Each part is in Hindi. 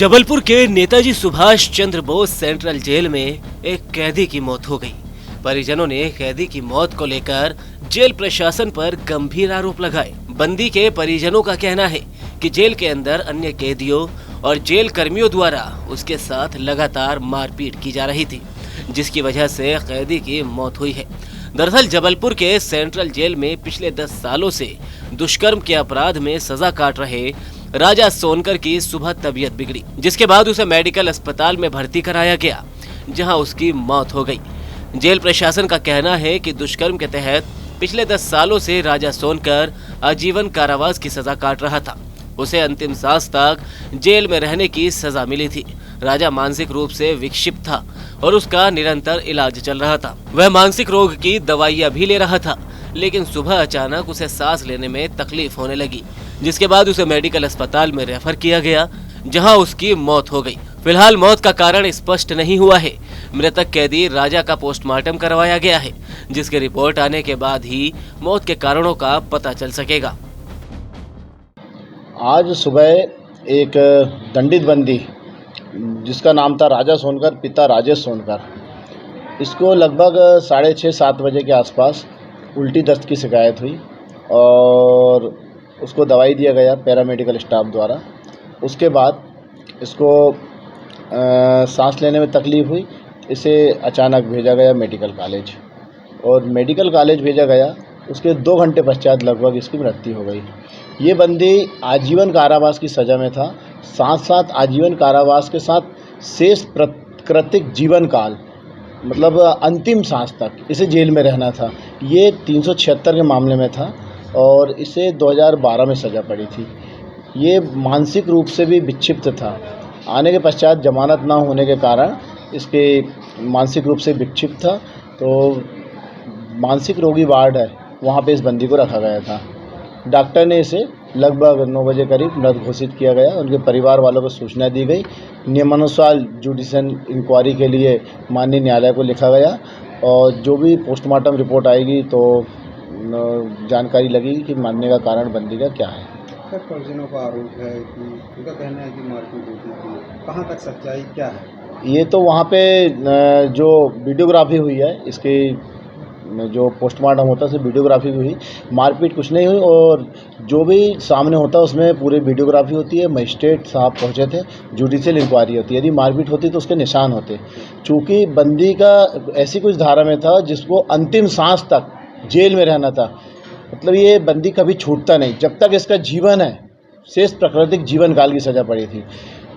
जबलपुर के नेताजी सुभाष चंद्र बोस सेंट्रल जेल में एक कैदी की मौत हो गई। परिजनों ने कैदी की मौत को लेकर जेल प्रशासन पर गंभीर आरोप लगाए। बंदी के परिजनों का कहना है कि जेल के अंदर अन्य कैदियों और जेल कर्मियों द्वारा उसके साथ लगातार मारपीट की जा रही थी, जिसकी वजह से कैदी की मौत हुई है। दरअसल जबलपुर के सेंट्रल जेल में पिछले 10 सालों से दुष्कर्म के अपराध में सजा काट रहे राजा सोनकर की सुबह तबीयत बिगड़ी, जिसके बाद उसे मेडिकल अस्पताल में भर्ती कराया गया, जहां उसकी मौत हो गई। जेल प्रशासन का कहना है कि दुष्कर्म के तहत पिछले 10 सालों से राजा सोनकर आजीवन कारावास की सजा काट रहा था। उसे अंतिम सांस तक जेल में रहने की सजा मिली थी। राजा मानसिक रूप से विक्षिप्त था और उसका निरंतर इलाज चल रहा था। वह मानसिक रोग की दवाइयां भी ले रहा था, लेकिन सुबह अचानक उसे सांस लेने में तकलीफ होने लगी, जिसके बाद उसे मेडिकल अस्पताल में रेफर किया गया, जहां उसकी मौत हो गई। फिलहाल मौत का कारण स्पष्ट नहीं हुआ है। मृतक कैदी राजा का पोस्टमार्टम करवाया गया है, जिसकी रिपोर्ट आने के बाद ही मौत के कारणों का पता चल सकेगा। आज सुबह एक दंडित बंदी जिसका नाम था राजा सोनकर, पिता राजेश सोनकर, इसको लगभग 6:30-7 बजे के आसपास उल्टी दस्त की शिकायत हुई और उसको दवाई दिया गया पैरामेडिकल स्टाफ द्वारा। उसके बाद इसको सांस लेने में तकलीफ़ हुई। इसे अचानक भेजा गया मेडिकल कॉलेज और मेडिकल कॉलेज भेजा गया। उसके 2 घंटे पश्चात लगभग इसकी मृत्यु हो गई। ये बंदी आजीवन कारावास की सज़ा में था, साथ साथ आजीवन कारावास के साथ शेष प्राकृतिक जीवन काल मतलब अंतिम सांस तक इसे जेल में रहना था। ये 376 के मामले में था और इसे 2012 में सज़ा पड़ी थी। ये मानसिक रूप से भी विक्षिप्त था। आने के पश्चात जमानत ना होने के कारण इसके मानसिक रूप से विक्षिप्त था, तो मानसिक रोगी वार्ड है, वहाँ पे इस बंदी को रखा गया था। डॉक्टर ने इसे लगभग 9 बजे करीब मृत घोषित किया गया। उनके परिवार वालों को सूचना दी गई। नियमानुसार जुडिशियल इंक्वायरी के लिए माननीय न्यायालय को लिखा गया और जो भी पोस्टमार्टम रिपोर्ट आएगी तो जानकारी लगेगी कि मरने का कारण बंदी का क्या है। सर, परिजनों का आरोप है कि उनका कहना है कि मारपीट होती थी, कहाँ तक सच्चाई क्या है? ये तो वहाँ पे जो वीडियोग्राफी हुई है, इसकी जो पोस्टमार्टम होता है उसमें वीडियोग्राफी भी हुई। मारपीट कुछ नहीं हुई और जो भी सामने होता है उसमें पूरी वीडियोग्राफी होती है। मजिस्ट्रेट साहब पहुँचे थे, जुडिशियल इंक्वायरी होती है। यदि मारपीट होती तो उसके निशान होते। चूँकि बंदी का ऐसी कुछ धारा में था जिसको अंतिम सांस तक जेल में रहना था, मतलब ये बंदी कभी छूटता नहीं जब तक इसका जीवन है। शेष प्राकृतिक जीवन काल की सज़ा पड़ी थी,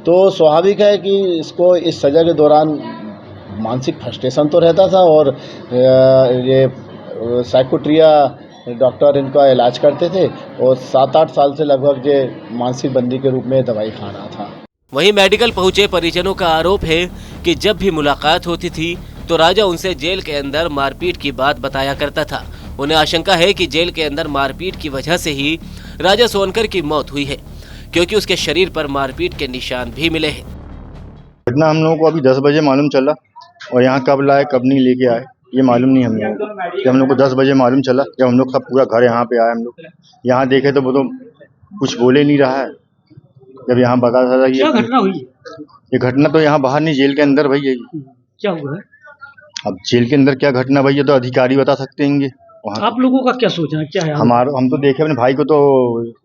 तो स्वाभाविक है कि इसको इस सज़ा के दौरान मानसिक फ्रस्ट्रेशन तो रहता था और ये साइकोट्रिया डॉक्टर इनका इलाज करते थे और 7-8 साल से लगभग ये मानसिक बंदी के रूप में दवाई खा रहा था। वहीं मेडिकल पहुंचे परिजनों का आरोप है कि जब भी मुलाकात होती थी तो राजा उनसे जेल के अंदर मारपीट की बात बताया करता था। उन्हें आशंका है कि जेल के अंदर मारपीट की वजह से ही राजा सोनकर की मौत हुई है, क्योंकि उसके शरीर पर मारपीट के निशान भी मिले हैं। घटना हम लोगों को अभी 10 बजे मालूम चला और यहाँ कब लाए कब नहीं लेके आए ये मालूम नहीं हम लोगों को। जब हम लोग को 10 बजे मालूम चला, जब हम लोग सब पूरा घर यहाँ पे आए, हम लोग यहाँ देखे तो वो तो कुछ बोले नहीं रहा है। जब यहाँ बता था क्या घटना हुई? ये घटना तो यहाँ बाहर नहीं, जेल के अंदर भाई है। क्या हुआ है? अब जेल के अंदर क्या घटना भाई, ये तो अधिकारी बता सकते हैं। आप लोगों का क्या सोचना क्या है? हम तो देखे अपने भाई को, तो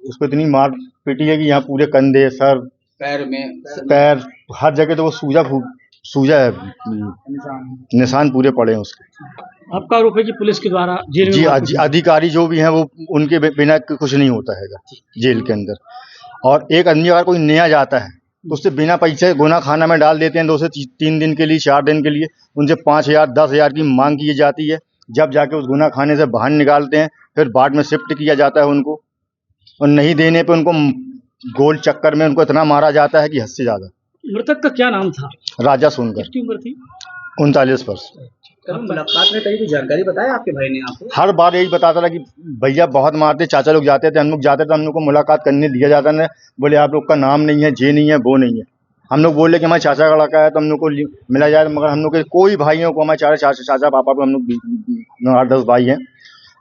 उसको इतनी मार पीटी है कि यहाँ पूरे कंधे, सर, पैर हर जगह तो वो सूजा है, निशान पूरे पड़े हैं उसके। आपका आरोप है कि पुलिस के द्वारा जेल जी अधिकारी जो भी हैं वो उनके बिना कुछ नहीं होता है जेल के अंदर। और एक आदमी अगर कोई नया जाता है तो उससे बिना पैसे गुना खाना में डाल देते हैं 2 से 3 दिन के लिए, 4 दिन के लिए। उनसे 5,000 10,000 की मांग की जाती है, जब जाके उस गुना खाने से बाहर निकालते हैं। फिर बाद में शिफ्ट किया जाता है उनको, और नहीं देने पे उनको गोल चक्कर में उनको इतना मारा जाता है कि हद से ज्यादा। मृतक का क्या नाम था? राजा सोनकर। कितनी उम्र थी? 39 वर्ष। मुलाकात में कहीं जानकारी बताया आपके भाई ने आपको? हर बार यही बताता था कि भैया बहुत मारते, चाचा लोग जाते थे, हम लोग जाते थे, हम लोग को मुलाकात करने दिया जाता नहीं। बोले आप लोग का नाम नहीं है, ये नहीं है, वो नहीं है। हम लोग बोले कि हमारे चाचा का लड़का है तो हम लोग को मिला जाए, मगर हम लोग के कोई भाइयों को, हमारे चाचा पापा को, हम लोग 8-10 भाई हैं,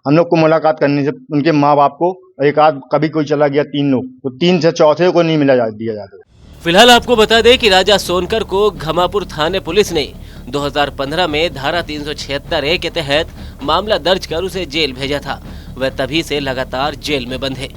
हम लोग को मुलाकात करने से उनके माँ बाप को एक आध कभी कोई चला गया 3 लोग, तो 3 से चौथे को नहीं दिया जाता। फिलहाल आपको बता दें कि राजा सोनकर को घमापुर थाने पुलिस ने 2015 में धारा 376A के तहत मामला दर्ज कर उसे जेल भेजा था। वह तभी से लगातार जेल में बंद है।